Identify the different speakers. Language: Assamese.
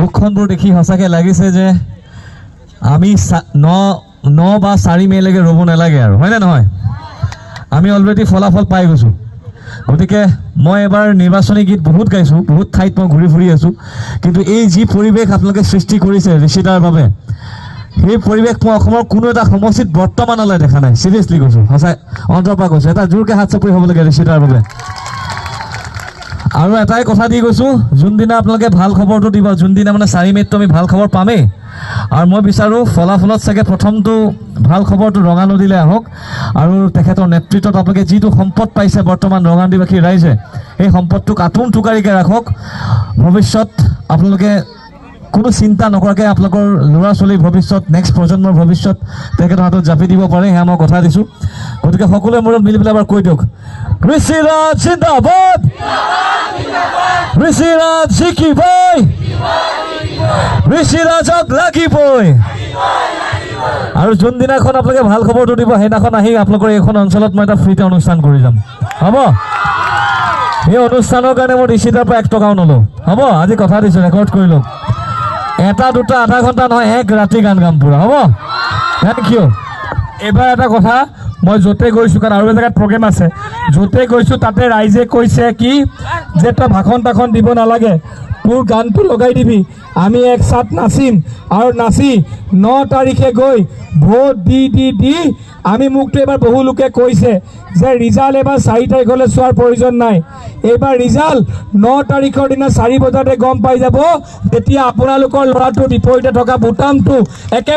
Speaker 1: মুখখনবোৰ দেখি সঁচাকৈ লাগিছে যে আমি 9 বা 4 মেলৈকে ৰ'ব নালাগে আৰু, হয়নে নহয়? আমি অলৰেডি ফলাফল পাই গৈছোঁ। গতিকে মই এবাৰ নিৰ্বাচনী গীত বহুত গাইছোঁ, বহুত ঠাইত মই ঘূৰি ফুৰি আছোঁ, কিন্তু এই যি পৰিৱেশ আপোনালোকে সৃষ্টি কৰিছে ঋষিতাৰ বাবে, সেই পৰিৱেশ মই অসমৰ কোনো এটা সমষ্টিত বৰ্তমানলৈ দেখা নাই। চিৰিয়াছলি কৈছোঁ, সঁচাই অন্তৰৰ পৰা কৈছোঁ। এটা জোৰকৈ হাত চাপৰি হ'ব লাগে ঋষিতাৰ বাবে। আৰু এটাই কথা দি গৈছোঁ, যোনদিনা আপোনালোকে ভাল খবৰটো দিব, যোনদিনা মানে 4 মে'ত আমি ভাল খবৰ পামেই। আৰু মই বিচাৰোঁ ফলাফলত চাগে প্ৰথমটো ভাল খবৰটো ৰঙানদীলৈ আহক, আৰু তেখেতৰ নেতৃত্বত আপোনালোকে যিটো সম্পদ পাইছে বৰ্তমান ৰঙানদীবাসী ৰাইজে, সেই সম্পদটোক আতোন টোকাৰিকৈ ৰাখক। ভৱিষ্যত আপোনালোকে কোনো চিন্তা নকৰাকৈ আপোনালোকৰ ল'ৰা ছোৱালীৰ ভৱিষ্যত, নেক্সট প্ৰজন্মৰ ভৱিষ্যত তেখেতৰ হাতত জাপি দিব পাৰে, সেয়া মই কথা দিছোঁ। গতিকে সকলোৱে মূৰত মিলি পেলাই এবাৰ কৈ দিয়ক, ঋষিৰাজ জিন্দাবাদ, ঋষিৰাজ জিকিবই, ঋষিৰাজক লাগিবই। আৰু যোনদিনাখন আপোনালোকে ভাল খবৰটো দিব, সেইদিনাখন আহি আপোনালোকৰ এইখন অঞ্চলত মই এটা ফ্ৰীতে অনুষ্ঠান কৰি যাম, হ'ব? এই অনুষ্ঠানৰ কাৰণে মই ঋষিতাৰ পৰা 1 টকাও নলওঁ, হ'ব? আজি কথা দিছোঁ, ৰেকৰ্ড কৰি লওক। 1, 2, আধা ঘণ্টা নহয়, 1 ৰাতি গান গাম পুৰা, হ'ব? Thank you.
Speaker 2: এইবাৰ এটা কথা, মই য'তে গৈছোঁ, কাৰণ আৰু এজেগাত প্ৰগ্ৰেম আছে, য'তে গৈছোঁ তাতে ৰাইজে কৈছে কি যে তই ভাষণ দিব নালাগে, তোৰ গানটো লগাই দিবি, আমি একচাত নাচিম, আৰু নাচি 9 তাৰিখে গৈ ভোট দি আমি, মোকতো এবাৰ বহু লোকে কৈছে যে ৰিজাল্ট এবাৰ 4 তাৰিখলৈ চোৱাৰ প্ৰয়োজন নাই। এইবাৰ ৰিজাল্ট 9 তাৰিখৰ দিনা 4 বজাতে গম পাই যাব, তেতিয়া আপোনালোকৰ ল'ৰাটোৰ বিপৰীতে থকা বুটামটো একে